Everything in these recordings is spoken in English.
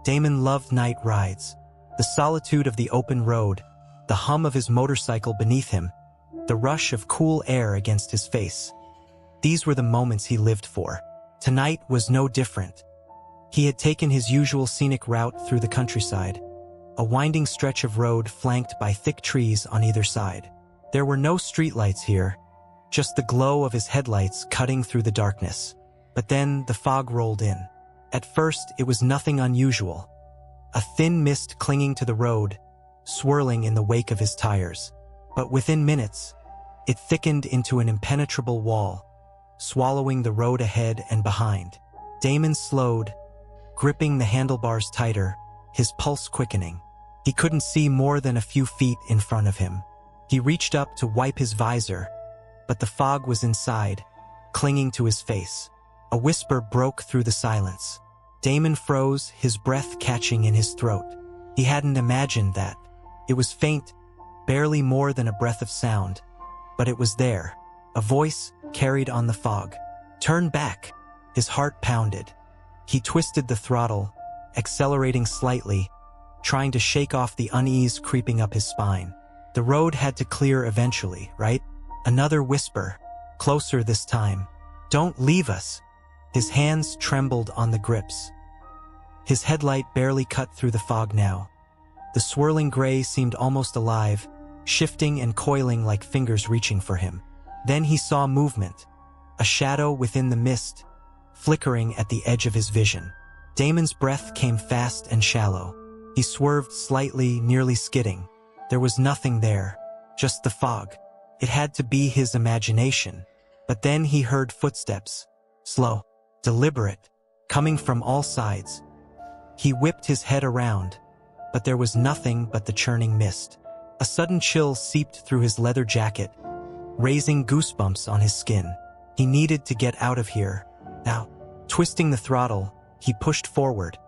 Damon loved night rides. The solitude of the open road, the hum of his motorcycle beneath him, the rush of cool air against his face. These were the moments he lived for. Tonight was no different. He had taken his usual scenic route through the countryside, a winding stretch of road flanked by thick trees on either side. There were no streetlights here, just the glow of his headlights cutting through the darkness. But then the fog rolled in. At first, it was nothing unusual. A thin mist clinging to the road, swirling in the wake of his tires. But within minutes, it thickened into an impenetrable wall, swallowing the road ahead and behind. Damon slowed, gripping the handlebars tighter, his pulse quickening. He couldn't see more than a few feet in front of him. He reached up to wipe his visor, but the fog was inside, clinging to his face. A whisper broke through the silence. Damon froze, his breath catching in his throat. He hadn't imagined that. It was faint, barely more than a breath of sound, but it was there. A voice carried on the fog. "Turn back." His heart pounded. He twisted the throttle, accelerating slightly, trying to shake off the unease creeping up his spine. The road had to clear eventually, right? Another whisper, closer this time. "Don't leave us." His hands trembled on the grips. His headlight barely cut through the fog now. The swirling gray seemed almost alive, shifting and coiling like fingers reaching for him. Then he saw movement, a shadow within the mist, flickering at the edge of his vision. Damon's breath came fast and shallow. He swerved slightly, nearly skidding. There was nothing there, just the fog. It had to be his imagination. But then he heard footsteps, slow, deliberate, coming from all sides. He whipped his head around, but there was nothing but the churning mist. A sudden chill seeped through his leather jacket, raising goosebumps on his skin. He needed to get out of here, now. Twisting the throttle, he pushed forward,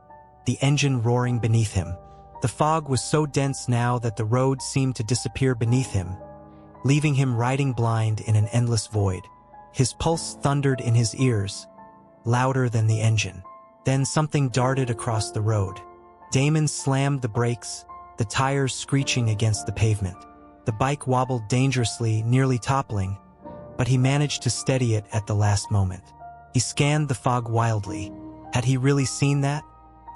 the engine roaring beneath him. The fog was so dense now that the road seemed to disappear beneath him, leaving him riding blind in an endless void. His pulse thundered in his ears, louder than the engine. Then something darted across the road. Damon slammed the brakes, the tires screeching against the pavement. The bike wobbled dangerously, nearly toppling, but he managed to steady it at the last moment. He scanned the fog wildly. Had he really seen that?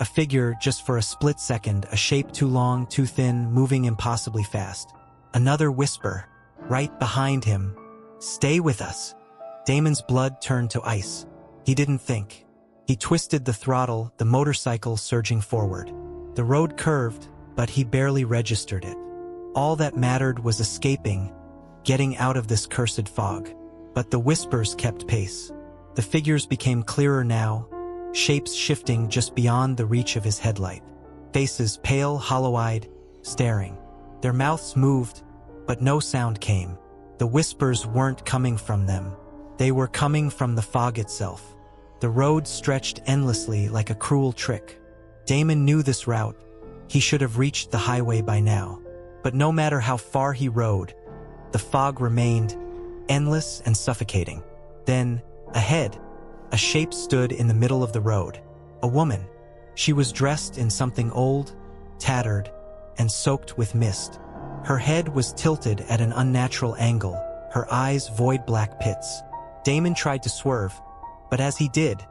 A figure, just for a split second, a shape too long, too thin, moving impossibly fast. Another whisper, right behind him. "Stay with us." Damon's blood turned to ice. He didn't think. He twisted the throttle, the motorcycle surging forward. The road curved, but he barely registered it. All that mattered was escaping, getting out of this cursed fog. But the whispers kept pace. The figures became clearer now, shapes shifting just beyond the reach of his headlight. Faces pale, hollow-eyed, staring. Their mouths moved, but no sound came. The whispers weren't coming from them. They were coming from the fog itself. The road stretched endlessly like a cruel trick. Damon knew this route. He should have reached the highway by now. But no matter how far he rode, the fog remained endless and suffocating. Then, ahead, a shape stood in the middle of the road. A woman. She was dressed in something old, tattered, and soaked with mist. Her head was tilted at an unnatural angle, her eyes void black pits. Damon tried to swerve, but as he did,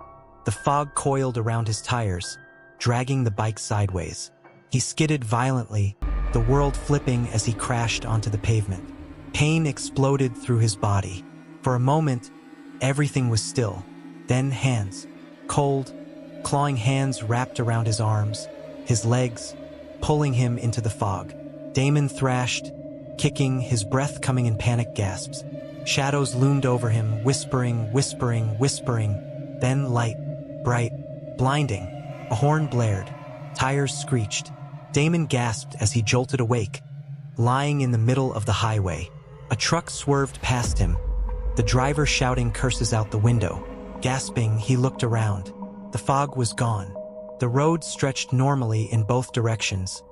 the fog coiled around his tires, dragging the bike sideways. He skidded violently, the world flipping as he crashed onto the pavement. Pain exploded through his body. For a moment, everything was still. Then hands, cold, clawing hands wrapped around his arms, his legs, pulling him into the fog. Damon thrashed, kicking, his breath coming in panic gasps. Shadows loomed over him, whispering, whispering, whispering. Then light, bright, blinding. A horn blared. Tires screeched. Damon gasped as he jolted awake, lying in the middle of the highway. A truck swerved past him, the driver shouting curses out the window. Gasping, he looked around. The fog was gone. The road stretched normally in both directions.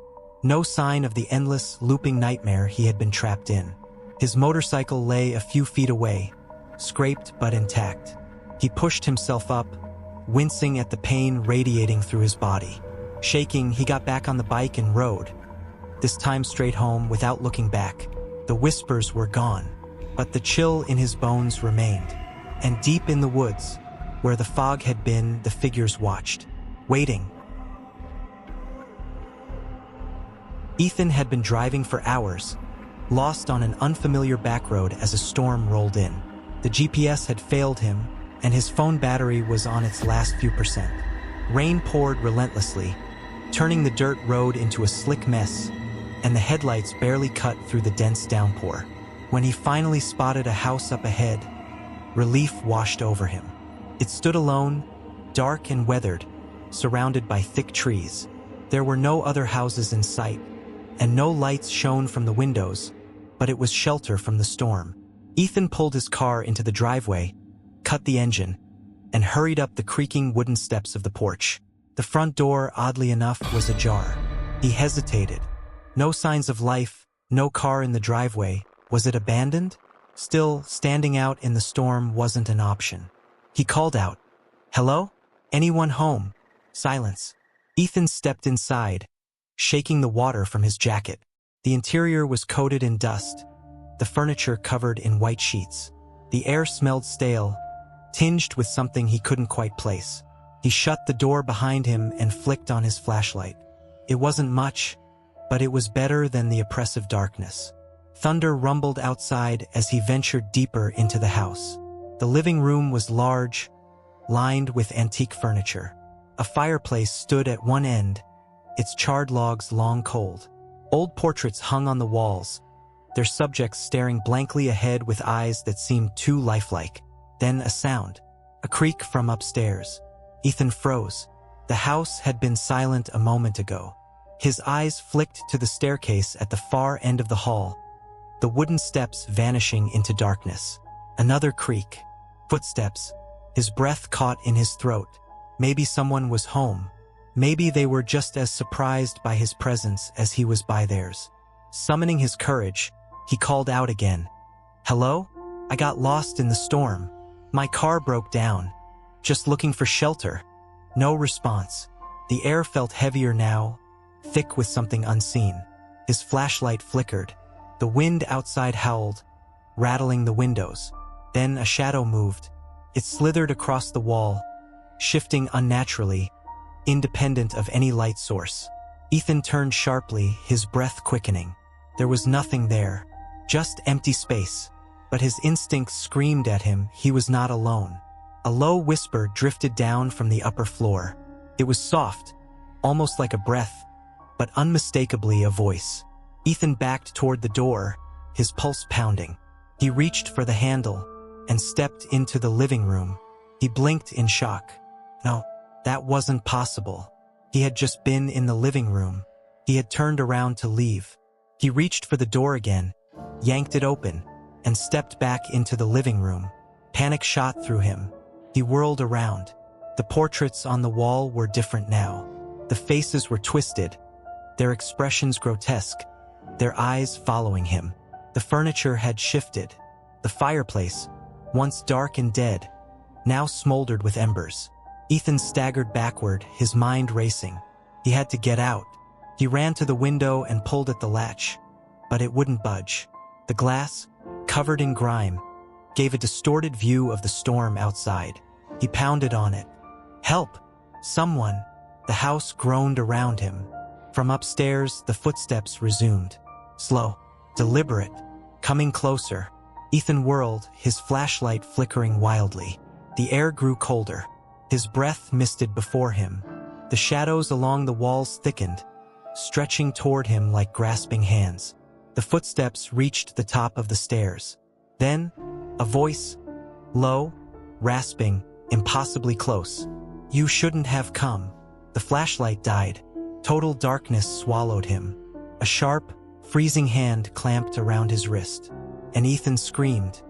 No sign of the endless, looping nightmare he had been trapped in. His motorcycle lay a few feet away, scraped but intact. He pushed himself up, wincing at the pain radiating through his body. Shaking, he got back on the bike and rode, this time straight home without looking back. The whispers were gone, but the chill in his bones remained. And deep in the woods, where the fog had been, the figures watched, waiting. Ethan had been driving for hours, lost on an unfamiliar back road as a storm rolled in. The GPS had failed him, and his phone battery was on its last few percent. Rain poured relentlessly, turning the dirt road into a slick mess, and the headlights barely cut through the dense downpour. When he finally spotted a house up ahead, relief washed over him. It stood alone, dark and weathered, surrounded by thick trees. There were no other houses in sight, and no lights shone from the windows, but it was shelter from the storm. Ethan pulled his car into the driveway, cut the engine, and hurried up the creaking wooden steps of the porch. The front door, oddly enough, was ajar. He hesitated. No signs of life, no car in the driveway. Was it abandoned? Still, standing out in the storm wasn't an option. He called out, "Hello? Anyone home?" Silence. Ethan stepped inside, shaking the water from his jacket. The interior was coated in dust, the furniture covered in white sheets. The air smelled stale, tinged with something he couldn't quite place. He shut the door behind him and flicked on his flashlight. It wasn't much, but it was better than the oppressive darkness. Thunder rumbled outside as he ventured deeper into the house. The living room was large, lined with antique furniture. A fireplace stood at one end, its charred logs long cold. Old portraits hung on the walls, their subjects staring blankly ahead with eyes that seemed too lifelike. Then a sound, a creak from upstairs. Ethan froze. The house had been silent a moment ago. His eyes flicked to the staircase at the far end of the hall, the wooden steps vanishing into darkness. Another creak. Footsteps. His breath caught in his throat. Maybe someone was home. Maybe they were just as surprised by his presence as he was by theirs. Summoning his courage, he called out again. "Hello? I got lost in the storm. My car broke down. Just looking for shelter." No response. The air felt heavier now, thick with something unseen. His flashlight flickered. The wind outside howled, rattling the windows. Then a shadow moved. It slithered across the wall, shifting unnaturally, independent of any light source. Ethan turned sharply, his breath quickening. There was nothing there, just empty space. But his instincts screamed at him he was not alone. A low whisper drifted down from the upper floor. It was soft, almost like a breath, but unmistakably a voice. Ethan backed toward the door, his pulse pounding. He reached for the handle and stepped into the living room. He blinked in shock. No, that wasn't possible. He had just been in the living room. He had turned around to leave. He reached for the door again, yanked it open, and stepped back into the living room. Panic shot through him. He whirled around. The portraits on the wall were different now. The faces were twisted, their expressions grotesque, their eyes following him. The furniture had shifted. The fireplace, once dark and dead, now smoldered with embers. Ethan staggered backward, his mind racing. He had to get out. He ran to the window and pulled at the latch, but it wouldn't budge. The glass, covered in grime, gave a distorted view of the storm outside. He pounded on it. "Help! Someone!" The house groaned around him. From upstairs, the footsteps resumed. Slow, deliberate, coming closer. Ethan whirled, his flashlight flickering wildly. The air grew colder. His breath misted before him. The shadows along the walls thickened, stretching toward him like grasping hands. The footsteps reached the top of the stairs. Then, a voice, low, rasping, impossibly close. "You shouldn't have come." The flashlight died. Total darkness swallowed him. A sharp, freezing hand clamped around his wrist, and Ethan screamed.